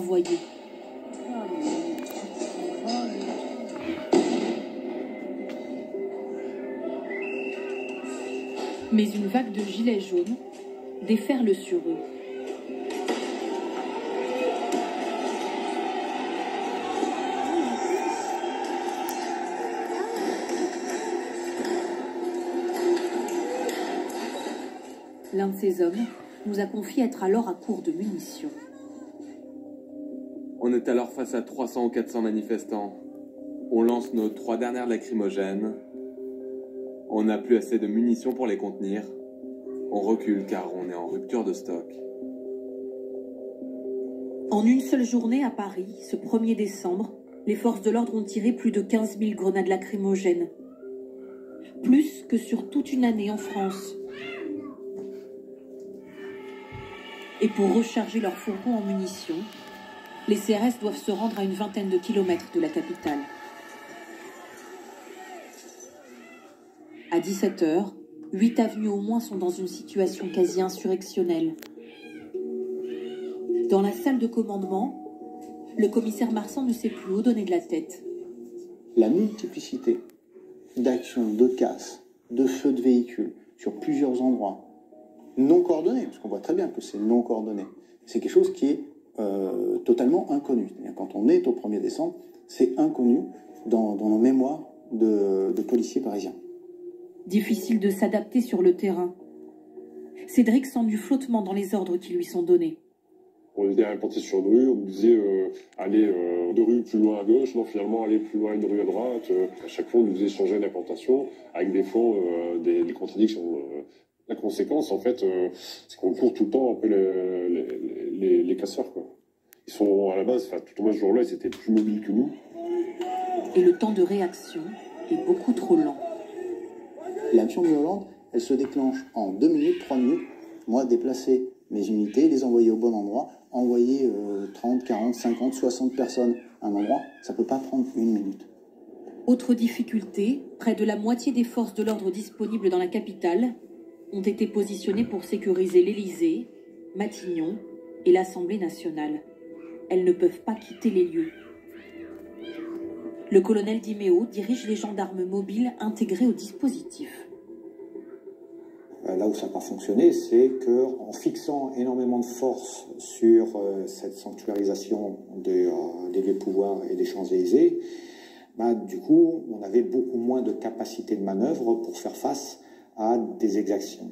envoyés. Mais une vague de gilets jaunes déferle sur eux. L'un de ces hommes nous a confié être alors à court de munitions. On est alors face à 300 ou 400 manifestants. On lance nos 3 dernières lacrymogènes. On n'a plus assez de munitions pour les contenir. On recule car on est en rupture de stock. En une seule journée à Paris, ce 1er décembre, les forces de l'ordre ont tiré plus de 15 000 grenades lacrymogènes. Plus que sur toute une année en France. Et pour recharger leurs fourgons en munitions, les CRS doivent se rendre à une vingtaine de kilomètres de la capitale. À 17 h, 8 avenues au moins sont dans une situation quasi insurrectionnelle. Dans la salle de commandement, le commissaire Marsan ne sait plus où donner de la tête. La multiplicité d'actions, de casse, de feux de véhicules sur plusieurs endroits, non coordonnés, parce qu'on voit très bien que c'est non coordonné, c'est quelque chose qui est totalement inconnu. Quand on est au 1er décembre, c'est inconnu dans nos mémoires de policiers parisiens. Difficile de s'adapter sur le terrain. Cédric sent du flottement dans les ordres qui lui sont donnés. On était implanté sur une rue, on nous disait aller 2 rues plus loin à gauche, non finalement aller plus loin 1 rue à droite. À chaque fois on nous faisait changer d'implantation avec des fois des contradictions. La conséquence en fait c'est qu'on court tout le temps après les casseurs quoi. Ils sont à la base, tout au moins ce jour-là, ils étaient plus mobiles que nous. Et le temps de réaction est beaucoup trop lent. L'action violente, elle se déclenche en 2 minutes, 3 minutes. Moi, déplacer mes unités, les envoyer au bon endroit, envoyer 30, 40, 50, 60 personnes à un endroit, ça ne peut pas prendre 1 minute. Autre difficulté, près de la moitié des forces de l'ordre disponibles dans la capitale ont été positionnées pour sécuriser l'Élysée, Matignon et l'Assemblée nationale. Elles ne peuvent pas quitter les lieux. Le colonel Di Meo dirige les gendarmes mobiles intégrés au dispositif. Là où ça n'a pas fonctionné, c'est qu'en fixant énormément de force sur cette sanctuarisation des lieux de pouvoir et des Champs-Élysées, du coup, on avait beaucoup moins de capacité de manœuvre pour faire face à des exactions.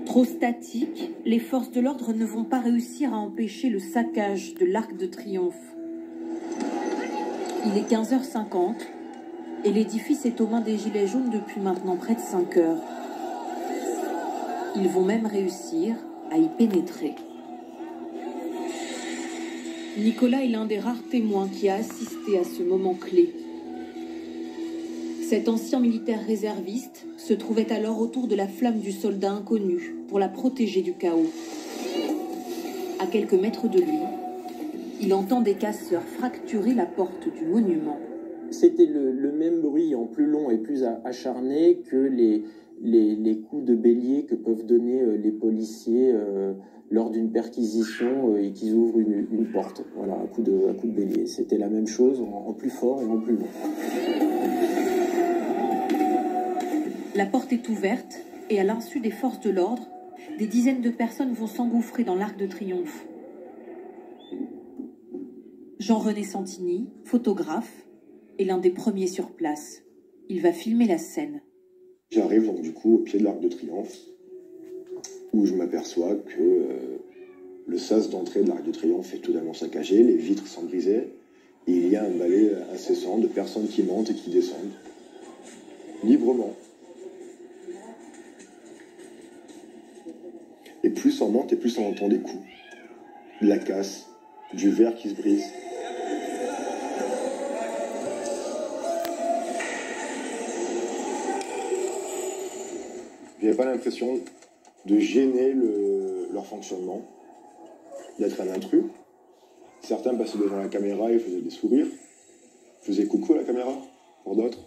Trop statiques, les forces de l'ordre ne vont pas réussir à empêcher le saccage de l'Arc de Triomphe. Il est 15 h 50 et l'édifice est aux mains des Gilets jaunes depuis maintenant près de 5 heures. Ils vont même réussir à y pénétrer. Nicolas est l'un des rares témoins qui a assisté à ce moment clé. Cet ancien militaire réserviste se trouvait alors autour de la flamme du soldat inconnu pour la protéger du chaos. À quelques mètres de lui, il entend des casseurs fracturer la porte du monument. C'était le même bruit en plus long et plus acharné que les coups de bélier que peuvent donner les policiers lors d'une perquisition et qu'ils ouvrent une porte. Voilà, un coup de bélier. C'était la même chose en plus fort et en plus long. La porte est ouverte et à l'insu des forces de l'ordre, des dizaines de personnes vont s'engouffrer dans l'Arc de Triomphe. Jean-René Santini, photographe, est l'un des premiers sur place. Il va filmer la scène. J'arrive donc du coup au pied de l'Arc de Triomphe, où je m'aperçois que le sas d'entrée de l'Arc de Triomphe est totalement saccagé, les vitres sont brisées, et il y a un balai incessant de personnes qui montent et qui descendent, librement. Et plus on monte et plus on entend des coups, de la casse, du verre qui se brise. J'avais pas l'impression de gêner leur fonctionnement, d'être un intrus. Certains passaient devant la caméra et faisaient des sourires, faisaient coucou à la caméra, pour d'autres.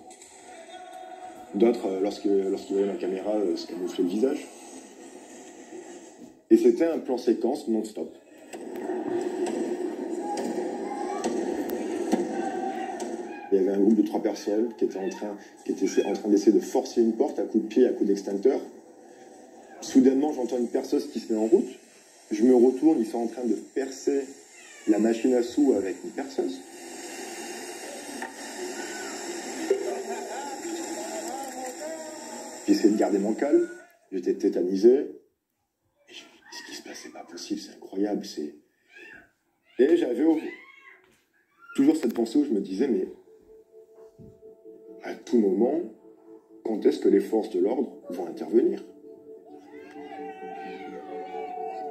D'autres, lorsqu'ils voyaient la caméra, se camouflaient le visage. Et c'était un plan séquence non-stop. groupe de 3 personnes qui étaient en train d'essayer de forcer une porte à coups de pied, à coups d'extincteur. Soudainement, j'entends une perceuse qui se met en route. Je me retourne, ils sont en train de percer la machine à sous avec une perceuse. J'essaie de garder mon calme. J'étais tétanisé. Et ce qui se passe, c'est pas possible, c'est incroyable. Et j'avais toujours cette pensée où je me disais, mais à tout moment, quand est-ce que les forces de l'ordre vont intervenir ?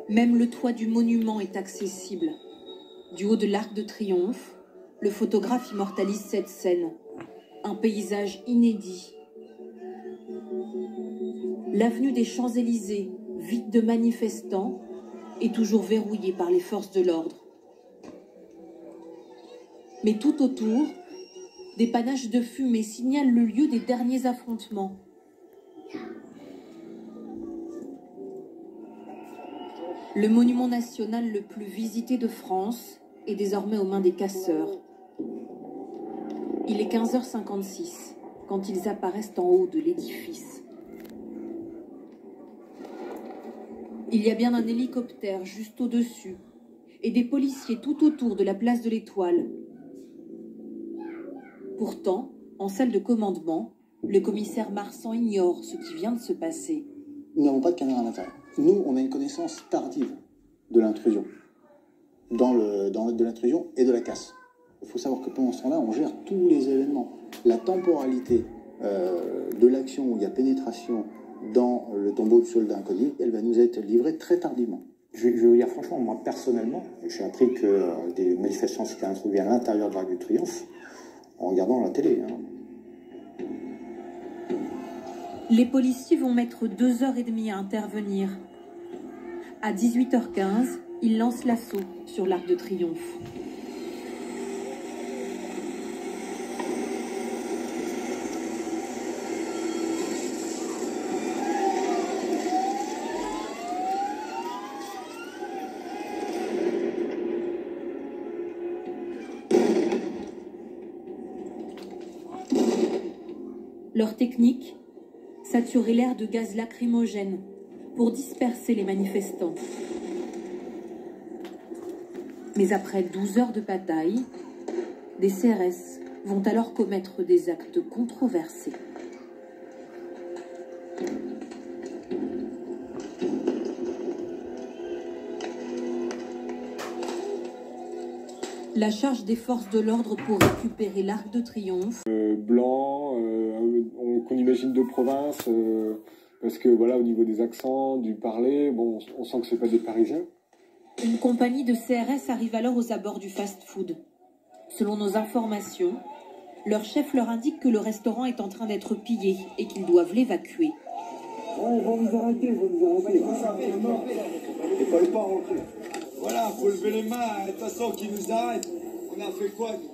Même le toit du monument est accessible. Du haut de l'Arc de Triomphe, le photographe immortalise cette scène. Un paysage inédit. L'avenue des Champs-Élysées, vide de manifestants, est toujours verrouillée par les forces de l'ordre. Mais tout autour, des panaches de fumée signalent le lieu des derniers affrontements. Le monument national le plus visité de France est désormais aux mains des casseurs. Il est 15h56 quand ils apparaissent en haut de l'édifice. Il y a bien un hélicoptère juste au-dessus et des policiers tout autour de la place de l'Étoile. Pourtant, en salle de commandement, le commissaire Marsan ignore ce qui vient de se passer. Nous n'avons pas de caméra à l'intérieur. Nous, on a une connaissance tardive de l'intrusion, de l'intrusion et de la casse. Il faut savoir que pendant ce temps-là, on gère tous les événements. La temporalité de l'action où il y a pénétration dans le tombeau de soldats inconnus, elle va nous être livrée très tardivement. Je vais vous dire franchement, moi personnellement, j'ai appris que des manifestants s'étaient introduits à l'intérieur de l'Arc de Triomphe en regardant la télé. Les policiers vont mettre 2h30 à intervenir. À 18h15, ils lancent l'assaut sur l'Arc de Triomphe. Leur technique, saturer l'air de gaz lacrymogène pour disperser les manifestants. Mais après 12 heures de bataille, des CRS vont alors commettre des actes controversés. La charge des forces de l'ordre pour récupérer l'Arc de Triomphe. Blanc, qu'on imagine de province, parce que voilà, au niveau des accents, du parler, bon, on sent que c'est pas des Parisiens. Une compagnie de CRS arrive alors aux abords du fast-food. Selon nos informations, leur chef leur indique que le restaurant est en train d'être pillé et qu'ils doivent l'évacuer. Ouais, ils vont nous arrêter, ils vont nous arrêter. Il fallait pas rentrer. Voilà, faut lever les mains, de toute façon, qui nous arrête. On a fait quoi, nous?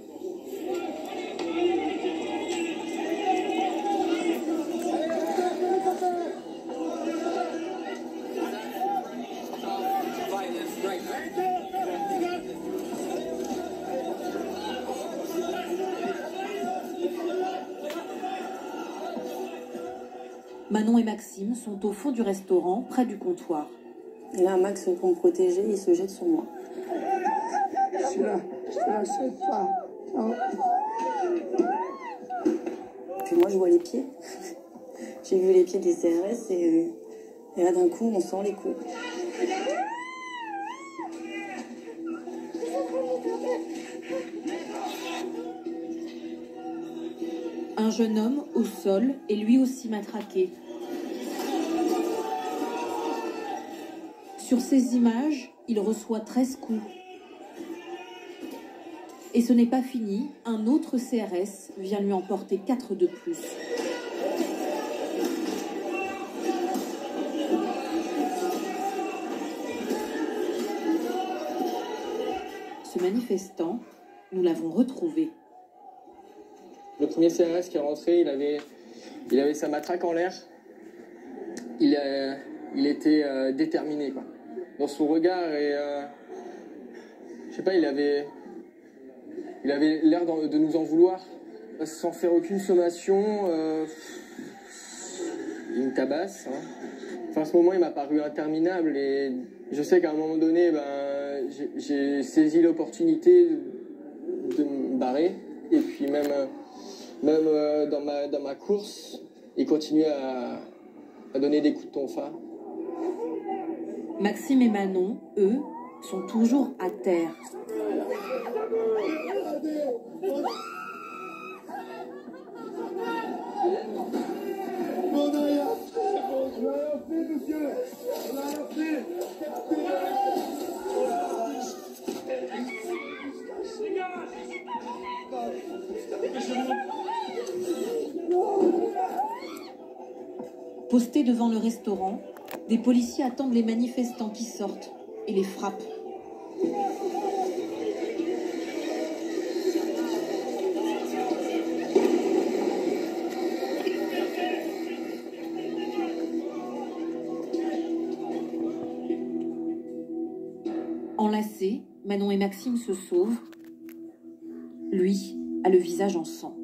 Manon et Maxime sont au fond du restaurant, près du comptoir. Et là, Max, pour me protéger, il se jette sur moi. Je te l'achète pas. Non. Puis moi, je vois les pieds. J'ai vu les pieds des CRS et là, d'un coup, on sent les coups. Un jeune homme au sol est lui aussi matraqué. Sur ces images, il reçoit 13 coups. Et ce n'est pas fini, un autre CRS vient lui en porter 4 de plus. Ce manifestant, nous l'avons retrouvé. Le premier CRS qui est rentré, il avait sa matraque en l'air. Il était déterminé, quoi. Dans son regard, et je sais pas, il avait l'air de nous en vouloir. Sans faire aucune sommation, il me tabasse. Hein. Enfin, à ce moment, il m'a paru interminable et je sais qu'à un moment donné, j'ai saisi l'opportunité de me barrer. Et puis même dans ma course, il continuait à donner des coups de tonfa. Maxime et Manon, eux, sont toujours à terre. Postés devant le restaurant, des policiers attendent les manifestants qui sortent et les frappent. Enlacés, Manon et Maxime se sauvent. Lui a le visage en sang.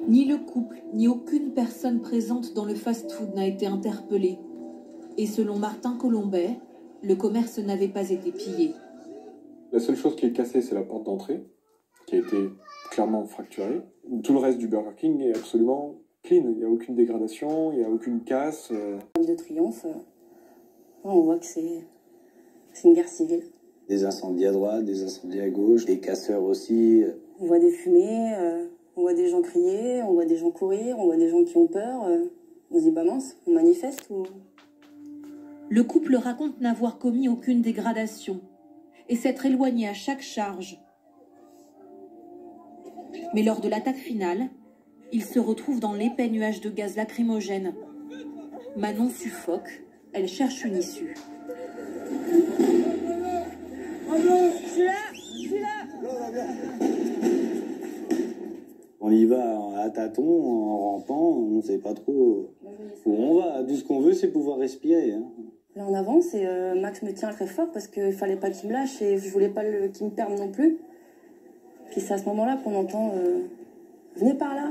Ni le couple, ni aucune personne présente dans le fast-food n'a été interpellée. Et selon Martin Colombet, le commerce n'avait pas été pillé. La seule chose qui est cassée, c'est la porte d'entrée, qui a été clairement fracturée. Tout le reste du Burger King est absolument clean. Il n'y a aucune dégradation, il n'y a aucune casse. De Triomphe, on voit que c'est une guerre civile. Des incendies à droite, des incendies à gauche, des casseurs aussi. On voit des fumées, on voit des gens crier, on voit des gens courir, on voit des gens qui ont peur. On se dit, bah mince, on manifeste ou... Le couple raconte n'avoir commis aucune dégradation et s'être éloigné à chaque charge. Mais lors de l'attaque finale, ils se retrouvent dans l'épais nuage de gaz lacrymogène. Manon suffoque, elle cherche une issue. On y va à tâtons, en rampant, on ne sait pas trop où on va. Tout ce qu'on veut, c'est pouvoir respirer. Hein. Là, on avance et Max me tient très fort parce qu'il fallait pas qu'il me lâche et je voulais pas qu'il me perde non plus. Puis c'est à ce moment-là qu'on entend « Venez par là !»